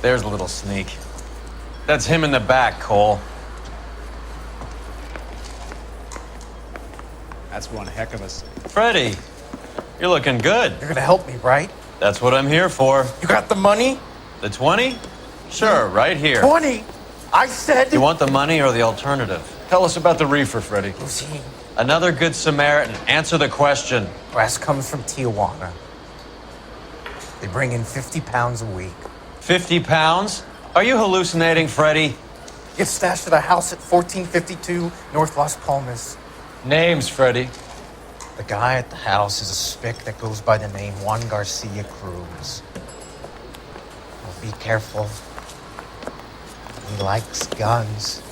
There's a little sneak. That's him in the back, Cole. That's one heck of a... Freddie, you're looking good. You're gonna help me, right? That's what I'm here for. You got the money? The 20? Sure, right here. 20? I said... You want the money or the alternative? Tell us about the reefer, Freddie. Lucine. Another good Samaritan. Answer the question. Grass comes from Tijuana. They bring in 50 pounds a week. 50 pounds? Are you hallucinating, Freddie? Gets stashed at a house at 1452 North Las Palmas. Names, Freddie. The guy at the house is a spick that goes by the name Juan Garcia Cruz. Well, be careful. He likes guns.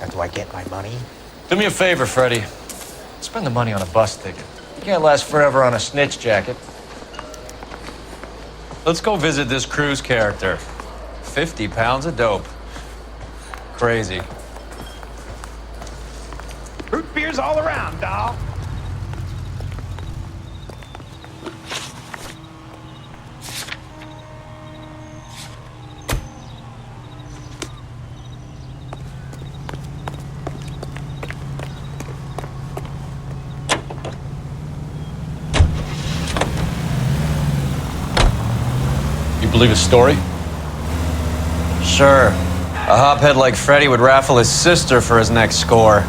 Now, do I get my money? Do me a favor, Freddie. Spend the money on a bus ticket. You can't last forever on a snitch jacket. Let's go visit this Cruz character. 50 pounds of dope. Crazy. Root beers all around, doll. You believe his story? Sure. A hophead like Freddie would raffle his sister for his next score.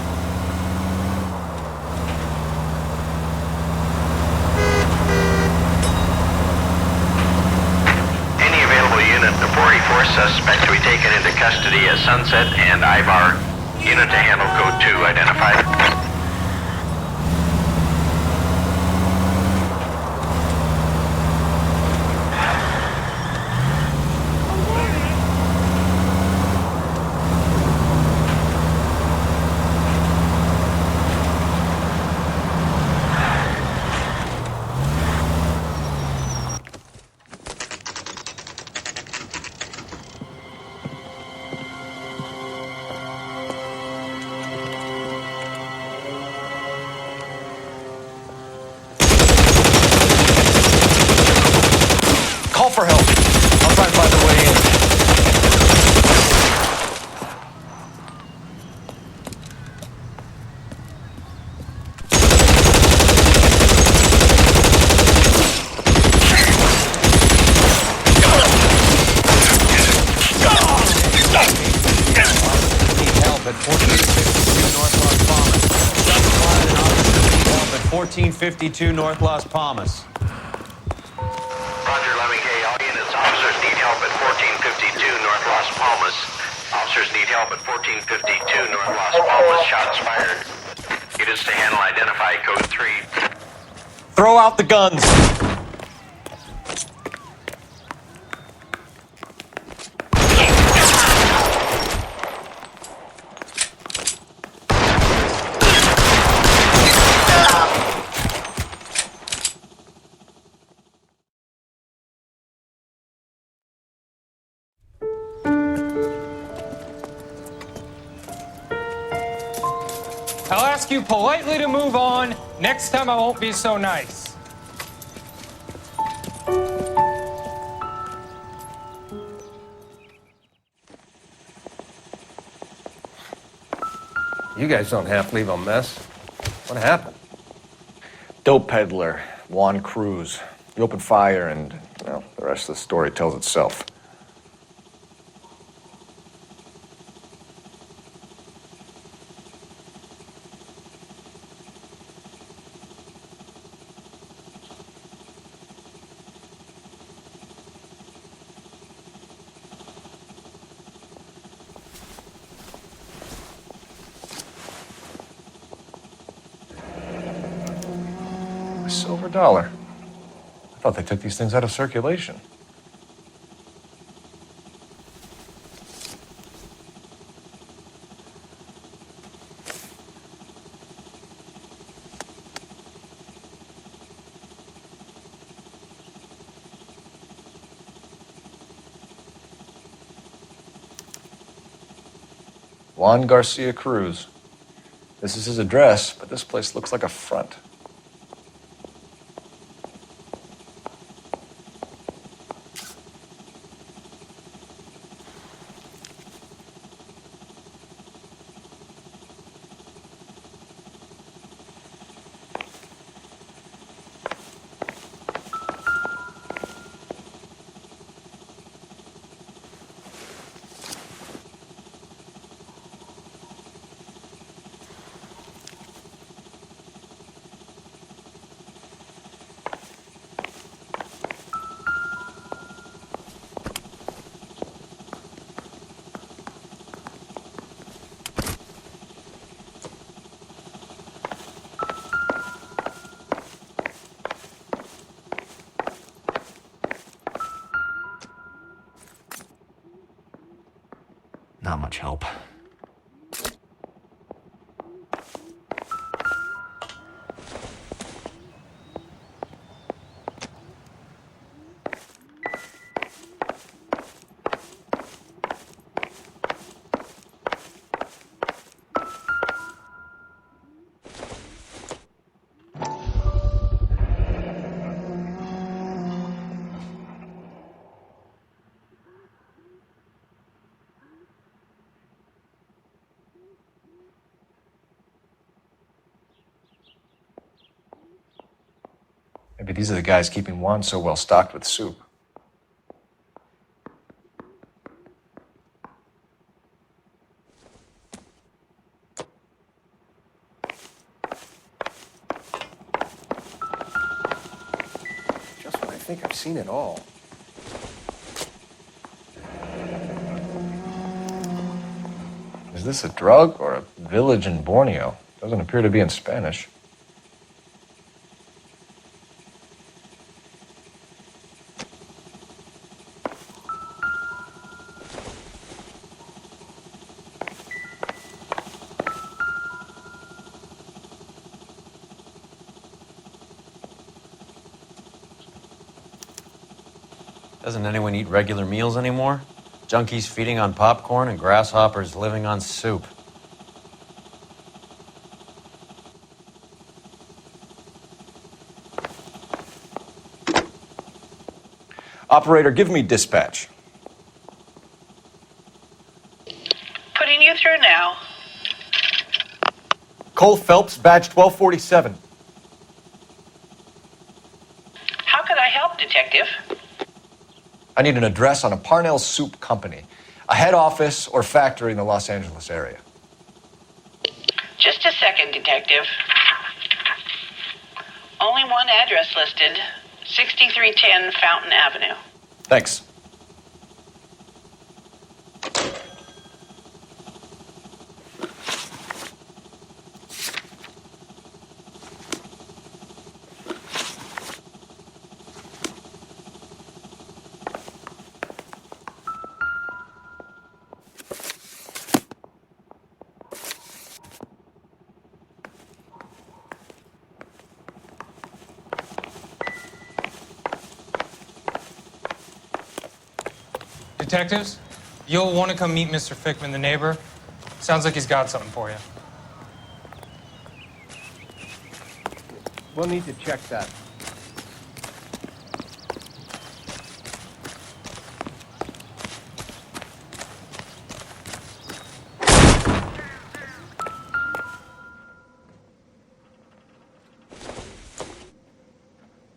Any available unit, the 44 suspect to be taken into custody at Sunset and Ivar. Unit to handle code 2 identified. Call for help. I'll try and find a way in. Help at 1452 North Las Palmas. Shots fired and officers need help at 1452 North Las Palmas. Roger, Lemming. Hey, all units, officers need help at 1452 North Las Palmas. Officers need help at 1452 North Las Palmas. Shots fired. Units to handle identify code 3. Throw out the guns. I'll ask you politely to move on. Next time I won't be so nice. You guys don't half leave a mess. What happened? Dope peddler, Juan Cruz. He opened fire and, well, the rest of the story tells itself. A silver dollar. I thought they took these things out of circulation. Juan Garcia Cruz. This is his address, but this place looks like a front. much help. Maybe these are the guys keeping Juan so well stocked with soup. Just when I think I've seen it all. Is this a drug or a village in Borneo? Doesn't appear to be in Spanish. Doesn't anyone eat regular meals anymore? Junkies feeding on popcorn and grasshoppers living on soup. Operator, give me dispatch. Putting you through now. Cole Phelps, badge 1247. How could I help, Detective? I need an address on a Parnell Soup Company, a head office or factory in the Los Angeles area. Just a second, Detective. Only one address listed. 6310 Fountain Avenue. Thanks. Detectives, you'll want to come meet Mr. Fickman, the neighbor. Sounds like he's got something for you. We'll need to check that.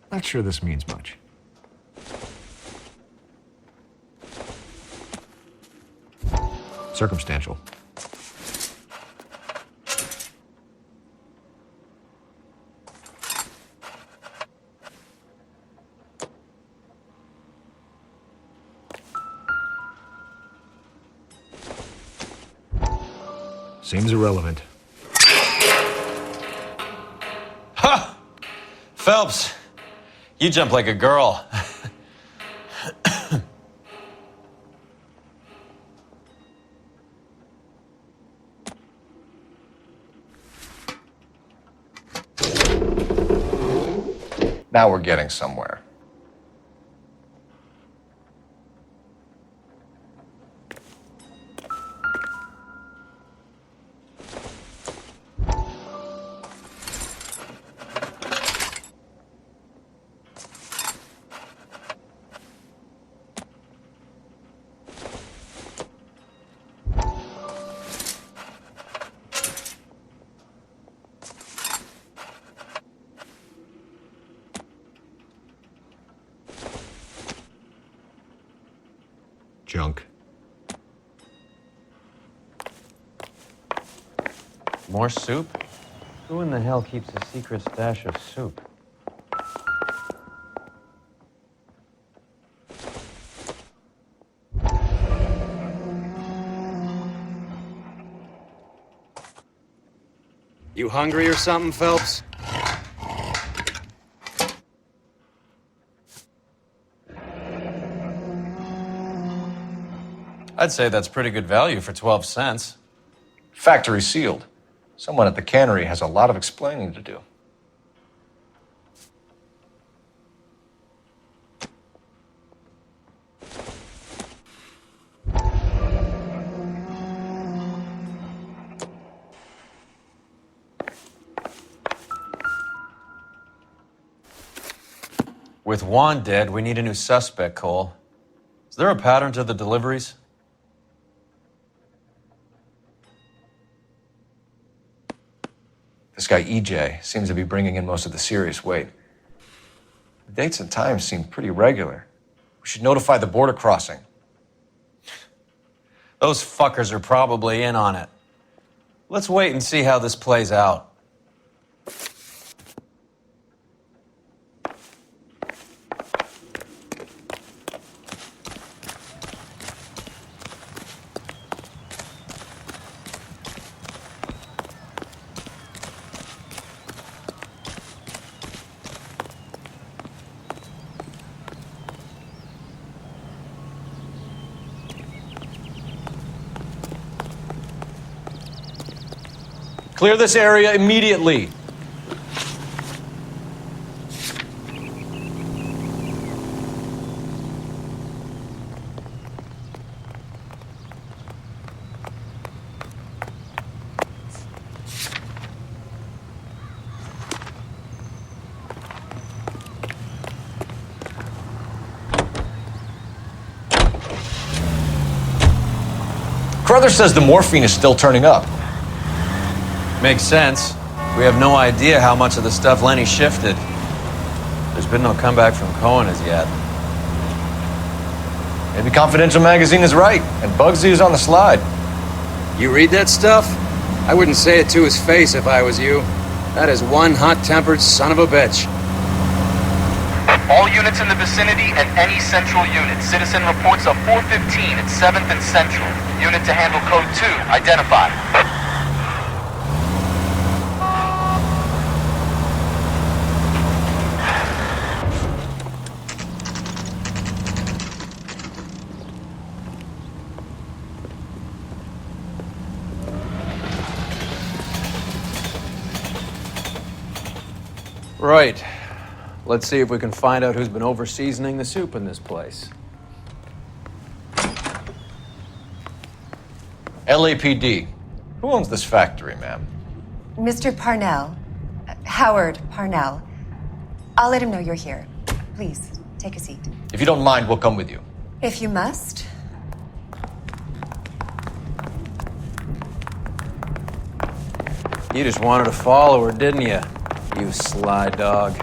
Not sure this means much. Circumstantial. Seems irrelevant. Ha! Phelps, you jump like a girl. Now we're getting somewhere. Junk. More soup? Who in the hell keeps a secret stash of soup? You hungry or something, Phelps? I'd say that's pretty good value for 12 cents. Factory sealed. Someone at the cannery has a lot of explaining to do. With Juan dead, we need a new suspect, Cole. Is there a pattern to the deliveries? This guy, EJ, seems to be bringing in most of the serious weight. The dates and times seem pretty regular. We should notify the border crossing. Those fuckers are probably in on it. Let's wait and see how this plays out. Clear this area immediately. Carruthers says the morphine is still turning up. Makes sense. We have no idea how much of the stuff Lenny shifted. There's been no comeback from Cohen as yet. Maybe Confidential Magazine is right, and Bugsy is on the slide. You read that stuff? I wouldn't say it to his face if I was you. That is one hot-tempered son of a bitch. All units in the vicinity and any central unit. Citizen reports of 415 at 7th and Central. Unit to handle code 2. Identified. Right. Let's see if we can find out who's been over-seasoning the soup in this place. LAPD. Who owns this factory, ma'am? Mr. Parnell. Howard Parnell. I'll let him know you're here. Please, take a seat. If you don't mind, we'll come with you. If you must. You just wanted to follow her, didn't you? You sly dog.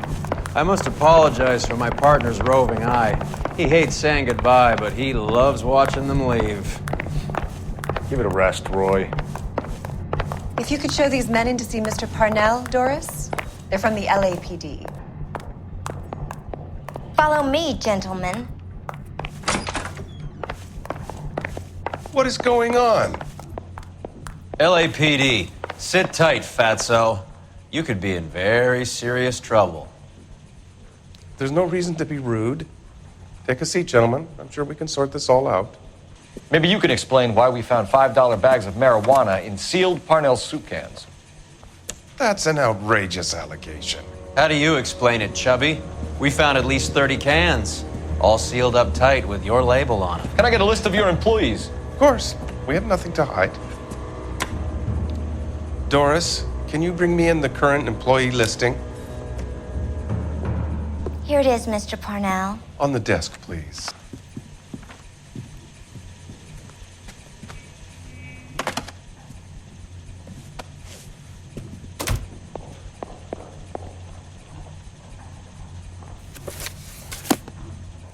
I must apologize for my partner's roving eye. He hates saying goodbye, but he loves watching them leave. Give it a rest, Roy. If you could show these men in to see Mr. Parnell, Doris. They're from the LAPD. Follow me, gentlemen. What is going on? LAPD, sit tight, fatso. You could be in very serious trouble. There's no reason to be rude. Take a seat, gentlemen. I'm sure we can sort this all out. Maybe you can explain why we found $5 bags of marijuana in sealed Parnell soup cans. That's an outrageous allegation. How do you explain it, Chubby? We found at least 30 cans, all sealed up tight with your label on them. Can I get a list of your employees? Of course. We have nothing to hide. Doris, can you bring me in the current employee listing? Here it is, Mr. Parnell. On the desk, please.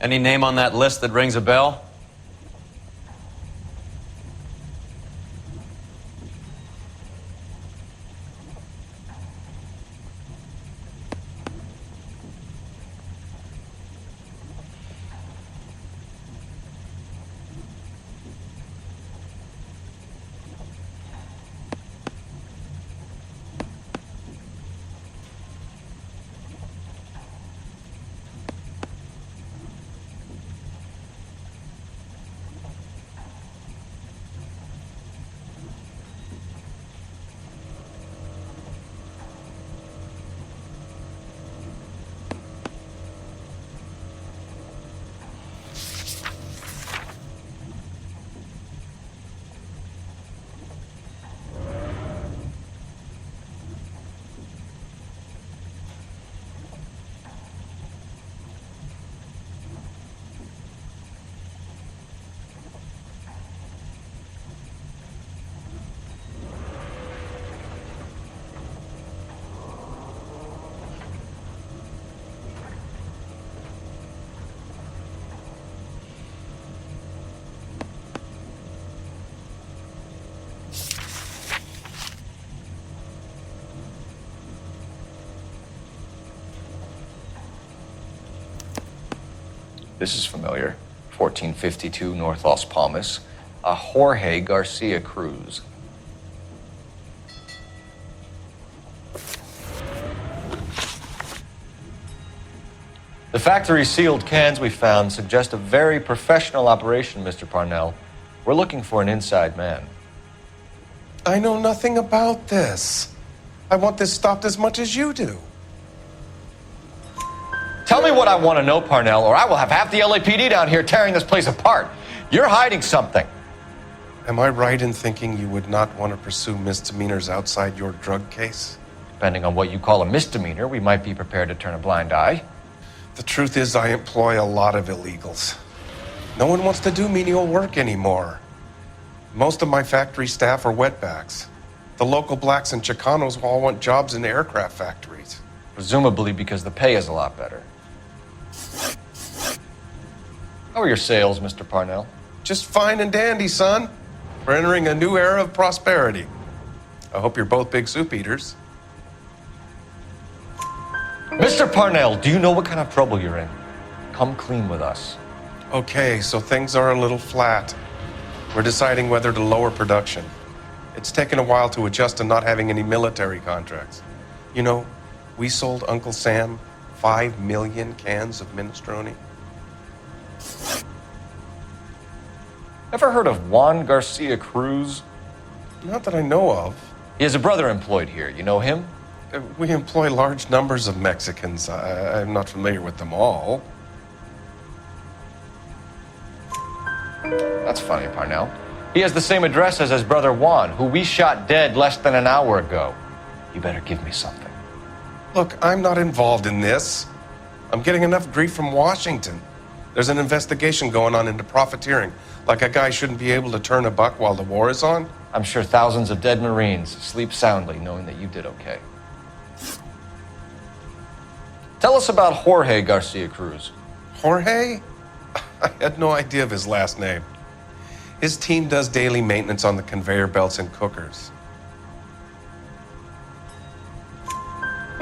Any name on that list that rings a bell? This is familiar. 1452 North Las Palmas. A Jorge Garcia Cruz. The factory sealed cans we found suggest a very professional operation, Mr. Parnell. We're looking for an inside man. I know nothing about this. I want this stopped as much as you do. Tell me what I want to know, Parnell, or I will have half the LAPD down here tearing this place apart. You're hiding something. Am I right in thinking you would not want to pursue misdemeanors outside your drug case? Depending on what you call a misdemeanor, we might be prepared to turn a blind eye. The truth is, I employ a lot of illegals. No one wants to do menial work anymore. Most of my factory staff are wetbacks. The local blacks and Chicanos all want jobs in aircraft factories. Presumably because the pay is a lot better. How are your sales, Mr. Parnell? Just fine and dandy, son. We're entering a new era of prosperity. I hope you're both big soup eaters. Mr. Parnell, do you know what kind of trouble you're in? Come clean with us. Okay, so things are a little flat. We're deciding whether to lower production. It's taken a while to adjust to not having any military contracts. You know, we sold Uncle Sam 5 million cans of minestrone. Ever heard of Juan Garcia Cruz? Not that I know of. He has a brother employed here. You know him? We employ large numbers of Mexicans. I'm not familiar with them all. That's funny, Parnell. He has the same address as his brother Juan, who we shot dead less than an hour ago. You better give me something. Look, I'm not involved in this. I'm getting enough grief from Washington. There's an investigation going on into profiteering. Like a guy shouldn't be able to turn a buck while the war is on. I'm sure thousands of dead Marines sleep soundly knowing that you did okay. Tell us about Jorge Garcia Cruz. Jorge? I had no idea of his last name. His team does daily maintenance on the conveyor belts and cookers.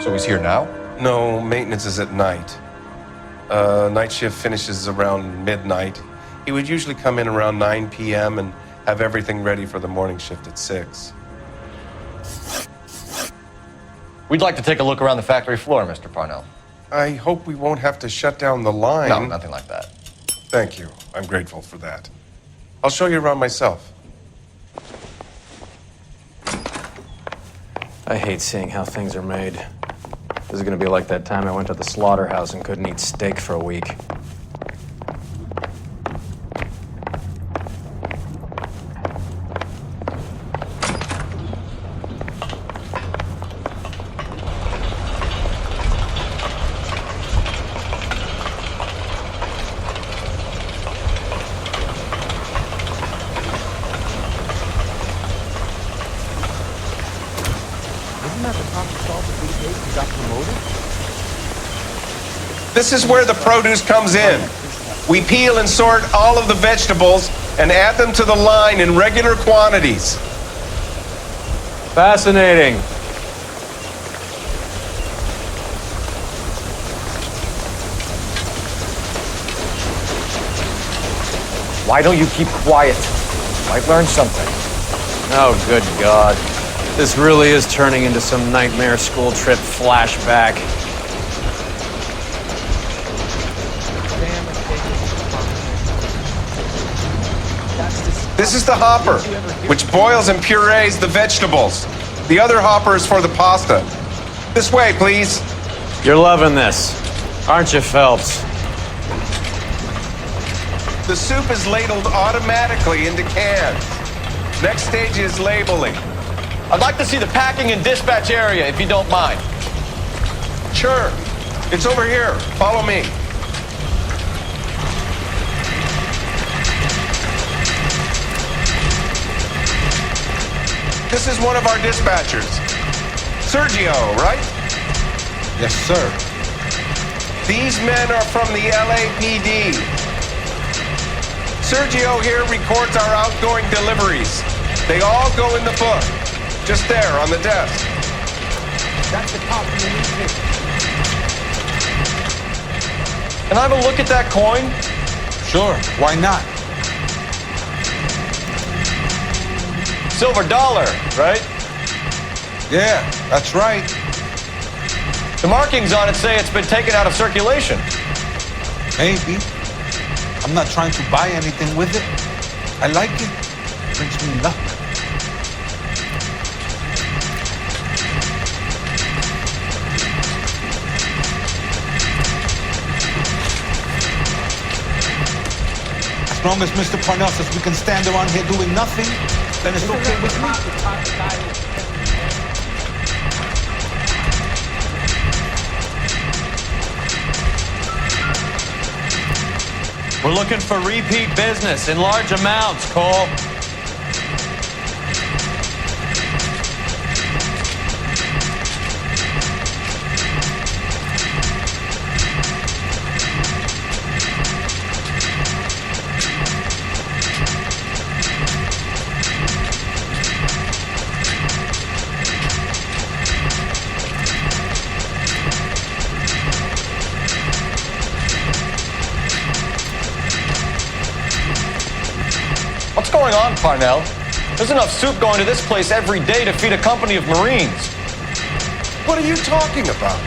So he's here now? No, maintenance is at night. Night shift finishes around midnight. He would usually come in around 9 p.m. and have everything ready for the morning shift at 6. We'd like to take a look around the factory floor, Mr. Parnell. I hope we won't have to shut down the line. No, nothing like that. Thank you. I'm grateful for that. I'll show you around myself. I hate seeing how things are made. This is gonna be like that time I went to the slaughterhouse and couldn't eat steak for a week. This is where the produce comes in. We peel and sort all of the vegetables and add them to the line in regular quantities. Fascinating. Why don't you keep quiet? Might learn something. Oh, good God. This really is turning into some nightmare school trip flashback. This is the hopper, which boils and purees the vegetables. The other hopper is for the pasta. This way, please. You're loving this, aren't you, Phelps? The soup is ladled automatically into cans. Next stage is labeling. I'd like to see the packing and dispatch area, if you don't mind. Sure. It's over here. Follow me. This is one of our dispatchers. Sergio, right? Yes, sir. These men are from the LAPD. Sergio here records our outgoing deliveries. They all go in the book. Just there on the desk. That's the cop from the newspaper. Can I have a look at that coin? Sure, why not? Silver dollar, right? Yeah, that's right. The markings on it say it's been taken out of circulation. Maybe. I'm not trying to buy anything with it. I like it. It brings me luck. As long as Mr. Parnell says we can stand around here doing nothing, then it's okay with me. We're looking for repeat business in large amounts, Cole. What's going on, Parnell? There's enough soup going to this place every day to feed a company of Marines. What are you talking about?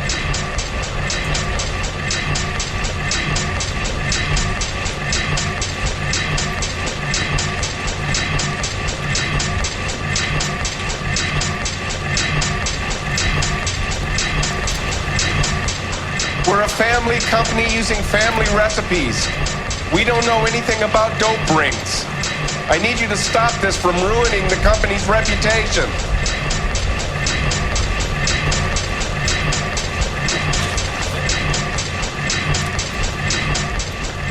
We're a family company using family recipes. We don't know anything about dope rings. I need you to stop this from ruining the company's reputation.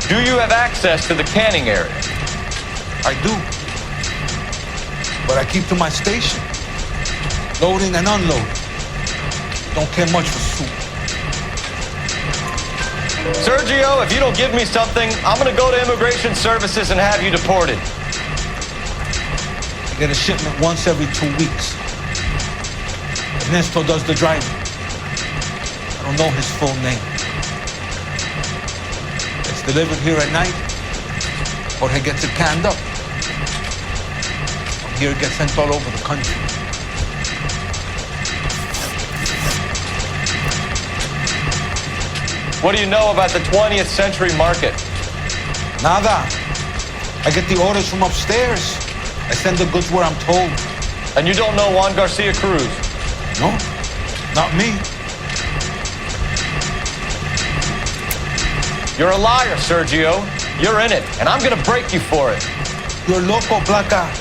Do you have access to the canning area? I do. But I keep to my station. Loading and unloading. Don't care much for soup. Sergio, if you don't give me something, I'm gonna go to Immigration Services and have you deported. I get a shipment once every 2 weeks. Ernesto does the driving. I don't know his full name. It's delivered here at night, or he gets it canned up. From here it gets sent all over the country. What do you know about the 20th century market? Nada. I get the orders from upstairs. I send the goods where I'm told. And you don't know Juan Garcia Cruz? No, not me. You're a liar, Sergio. You're in it, and I'm gonna break you for it. You're loco, Blanca.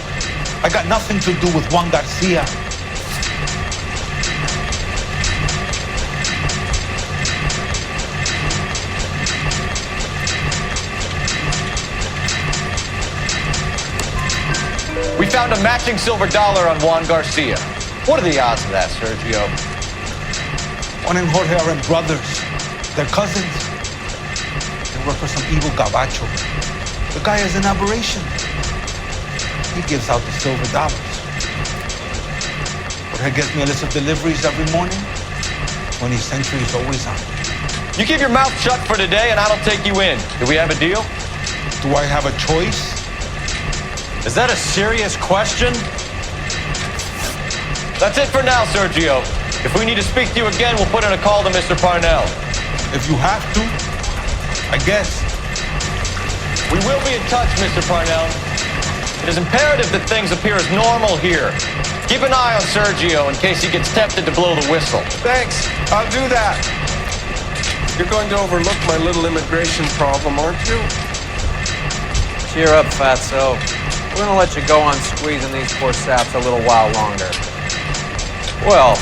I got nothing to do with Juan Garcia. We found a matching silver dollar on Juan Garcia. What are the odds of that, Sergio? Juan and Jorge are brothers. They're cousins. They work for some evil gabacho. The guy is an aberration. He gives out the silver dollars. Jorge gets me a list of deliveries every morning. 20th century is always on. You keep your mouth shut for today and I don't take you in. Do we have a deal? Do I have a choice? Is that a serious question? That's it for now, Sergio. If we need to speak to you again, we'll put in a call to Mr. Parnell. If you have to, I guess. We will be in touch, Mr. Parnell. It is imperative that things appear as normal here. Keep an eye on Sergio in case he gets tempted to blow the whistle. Thanks, I'll do that. You're going to overlook my little immigration problem, aren't you? Cheer up, fatso. We're gonna let you go on squeezing these poor saps a little while longer. Well,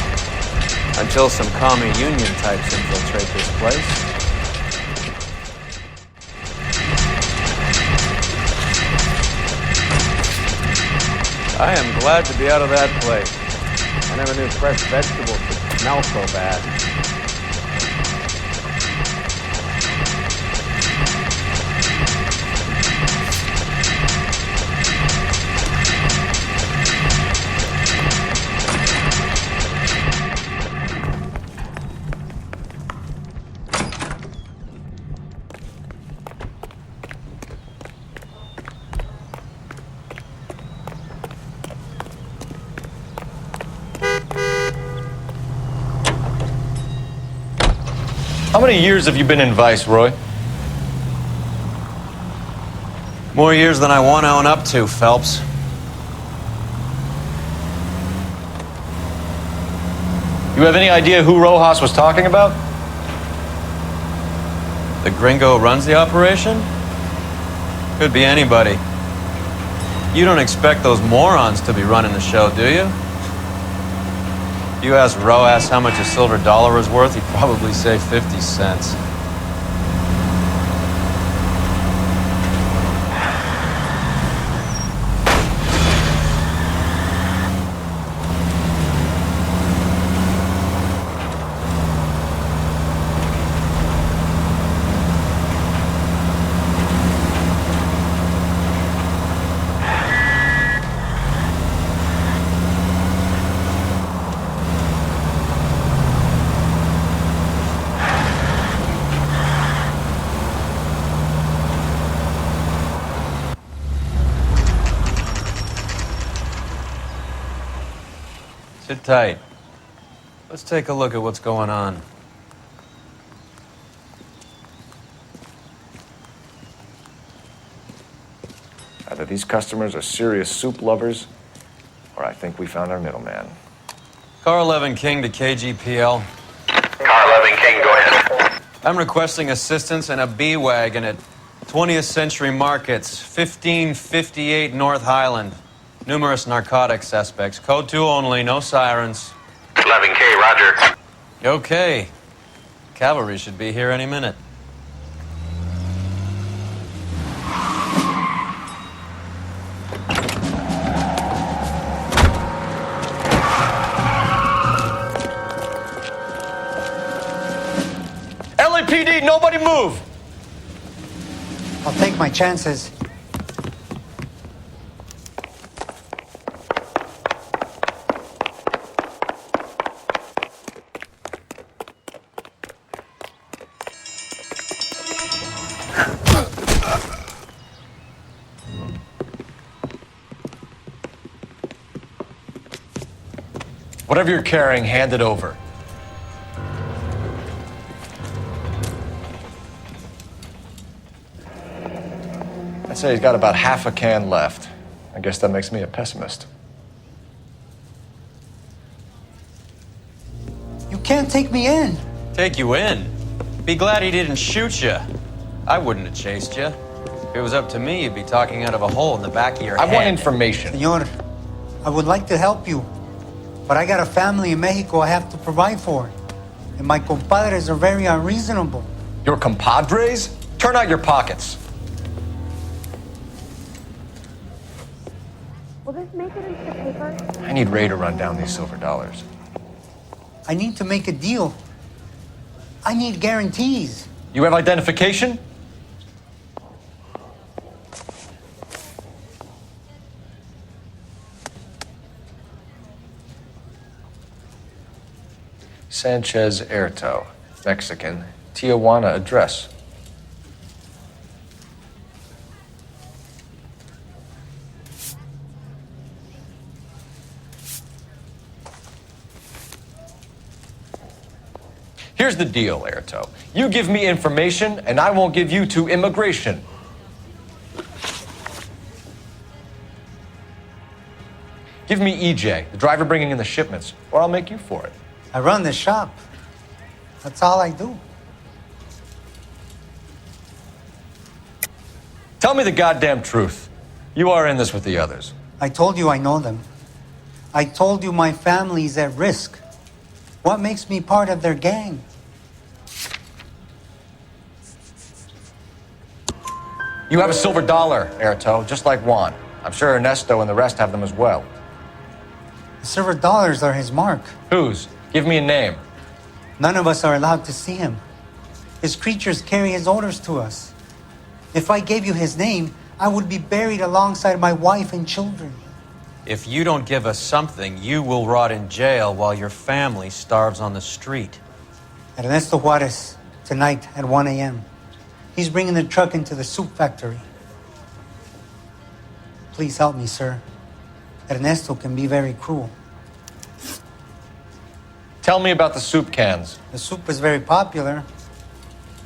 until some commie union types infiltrate this place. I am glad to be out of that place. I never knew fresh vegetables could smell so bad. How many years have you been in Vice, Roy? More years than I want to own up to, Phelps. You have any idea who Rojas was talking about? The gringo who runs the operation? Could be anybody. You don't expect those morons to be running the show, do you? If you ask Rojas how much a silver dollar is worth, he'd probably say 50 cents. Sit tight. Let's take a look at what's going on. Either these customers are serious soup lovers, or I think we found our middleman. Car 11 King to KGPL. Car 11 King, go ahead. I'm requesting assistance in a B-Wagon at 20th Century Markets, 1558 North Highland. Numerous narcotic suspects. Code 2 only, no sirens. 11K, roger. Okay. Cavalry should be here any minute. LAPD, nobody move! I'll take my chances. Whatever you're carrying, hand it over. I'd say he's got about half a can left. I guess that makes me a pessimist. You can't take me in. Take you in? Be glad he didn't shoot you. I wouldn't have chased you. If it was up to me, you'd be talking out of a hole in the back of your head. I want information. Senor, I would like to help you, but I got a family in Mexico I have to provide for. And my compadres are very unreasonable. Your compadres? Turn out your pockets. Will this make it into the paper? I need Ray to run down these silver dollars. I need to make a deal. I need guarantees. You have identification? Sanchez Erto, Mexican, Tijuana address. Here's the deal, Erto. You give me information, and I won't give you to immigration. Give me EJ, the driver bringing in the shipments, or I'll make you for it. I run the shop. That's all I do. Tell me the goddamn truth. You are in this with the others. I told you I know them. I told you my family's at risk. What makes me part of their gang? You have a silver dollar, Erto, just like Juan. I'm sure Ernesto and the rest have them as well. The silver dollars are his mark. Whose? Give me a name. None of us are allowed to see him. His creatures carry his orders to us. If I gave you his name, I would be buried alongside my wife and children. If you don't give us something, you will rot in jail while your family starves on the street. Ernesto Juarez, tonight at 1 a.m. He's bringing the truck into the soup factory. Please help me, sir. Ernesto can be very cruel. Tell me about the soup cans. The soup is very popular.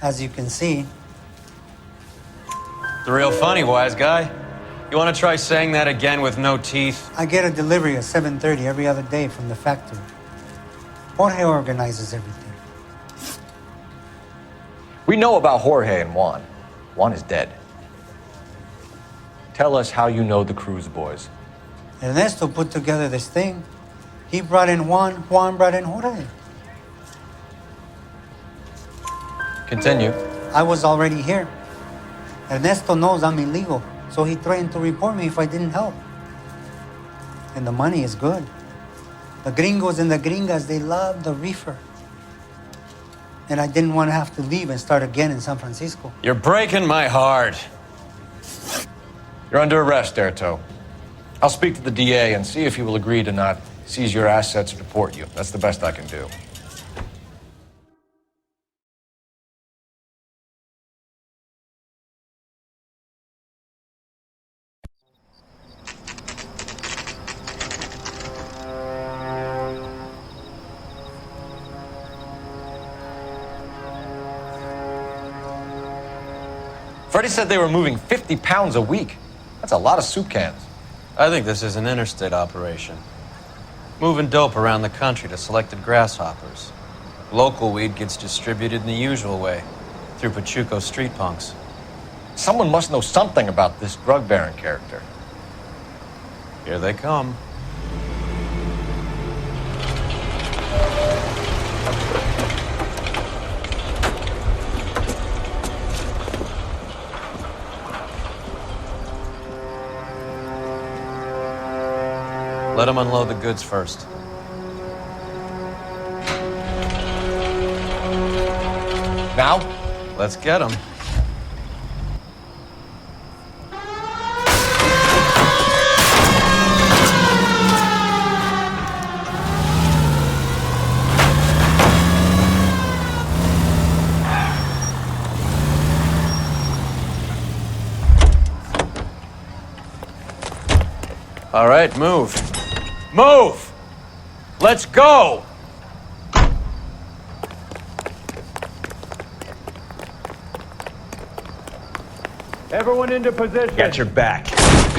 As you can see. The real funny, wise guy. You want to try saying that again with no teeth? I get a delivery at 7:30 every other day from the factory. Jorge organizes everything. We know about Jorge and Juan. Juan is dead. Tell us how you know the Cruz boys. Ernesto put together this thing. He brought in Juan, Juan brought in Jorge. Continue. I was already here. Ernesto knows I'm illegal, so he threatened to report me if I didn't help. And the money is good. The gringos and the gringas, they love the reefer. And I didn't want to have to leave and start again in San Francisco. You're breaking my heart. You're under arrest, Erto. I'll speak to the DA and see if he will agree to not seize your assets or deport you. That's the best I can do. Freddie said they were moving 50 pounds a week. That's a lot of soup cans. I think this is an interstate operation. Moving dope around the country to selected grasshoppers. Local weed gets distributed in the usual way, through Pachuco street punks. Someone must know something about this drug baron character. Here they come. Let them unload the goods first. Now? Let's get them. All right, move. Move! Let's go! Everyone into position. Got your back.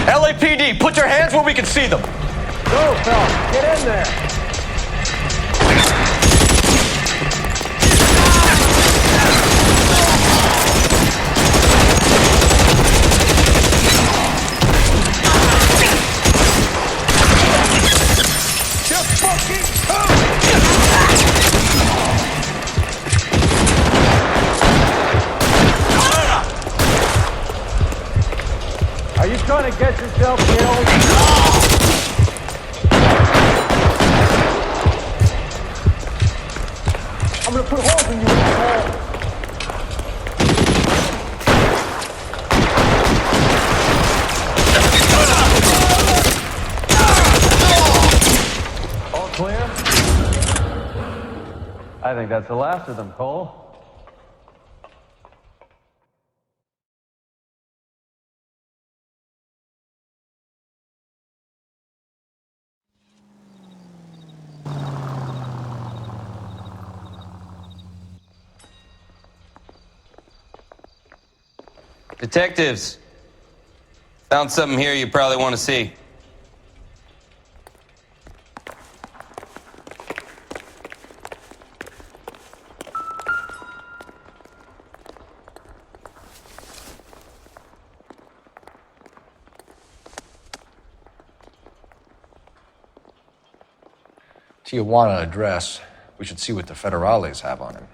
LAPD, put your hands where we can see them. Go, fellas. Get in there. Are you trying to get yourself killed? I'm gonna put holes in you, asshole. All clear? I think that's the last of them, Cole. Detectives, found something here you probably want to see. Tijuana address. We should see what the federales have on him.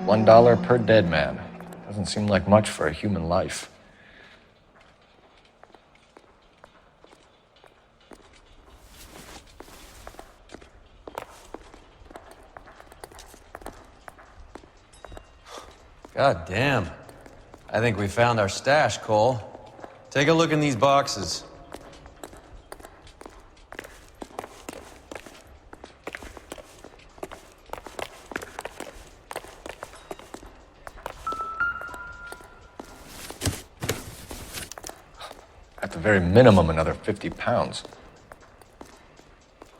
$1 per dead man. Doesn't seem like much for a human life. God damn. I think we found our stash, Cole. Take a look in these boxes. At the very minimum, another 50 pounds.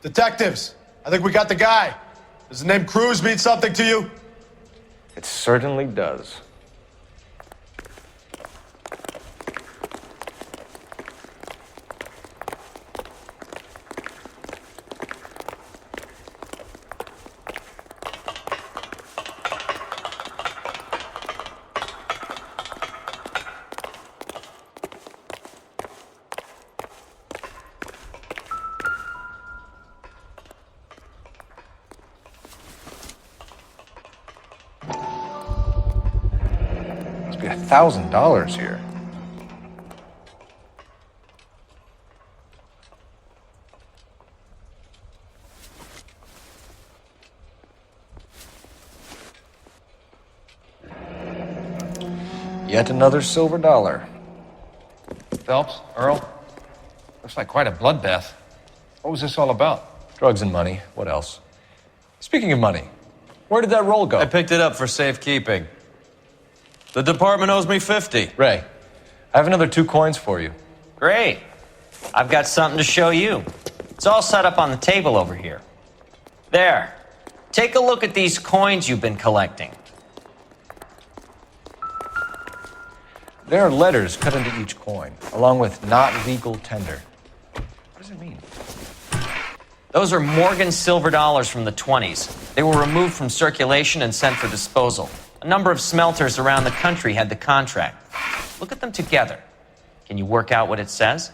Detectives, I think we got the guy. Does the name Cruz mean something to you? It certainly does. Must be $1,000 here. Yet another silver dollar. Phelps, Earl, looks like quite a bloodbath. What was this all about? Drugs and money. What else? Speaking of money, where did that roll go? I picked it up for safekeeping. The department owes me 50. Ray, I have another 2 coins for you. Great. I've got something to show you. It's all set up on the table over here. There. Take a look at these coins you've been collecting. There are letters cut into each coin, along with not legal tender. What does it mean? Those are Morgan silver dollars from the 20s. They were removed from circulation and sent for disposal. A number of smelters around the country had the contract. Look at them together. Can you work out what it says?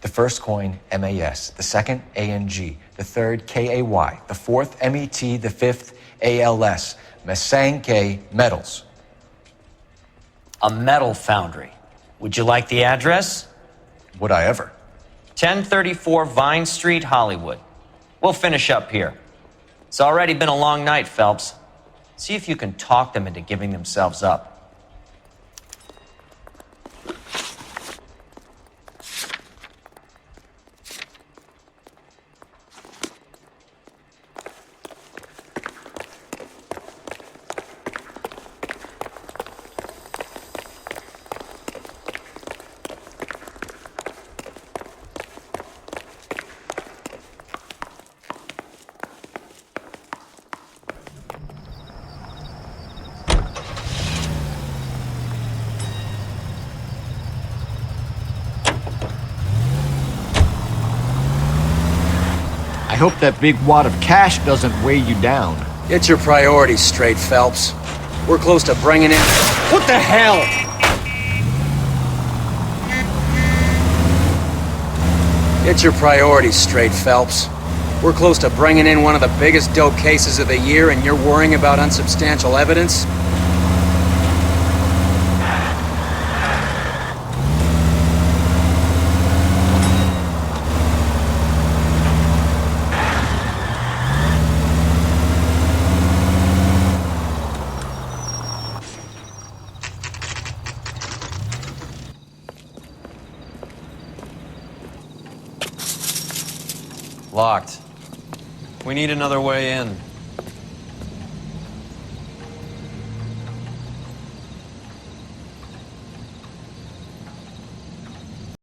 The first coin, MAS. The second, ANG. The third, KAY. The fourth, MET. The fifth, ALS. Masanke Metals. A metal foundry. Would you like the address? Would I ever? 1034 Vine Street, Hollywood. We'll finish up here. It's already been a long night, Phelps. See if you can talk them into giving themselves up. I hope that big wad of cash doesn't weigh you down. Get your priorities straight, Phelps. We're close to bringing in... What the hell? Get your priorities straight, Phelps. We're close to bringing in one of the biggest dope cases of the year, and you're worrying about unsubstantial evidence? Locked. We need another way in.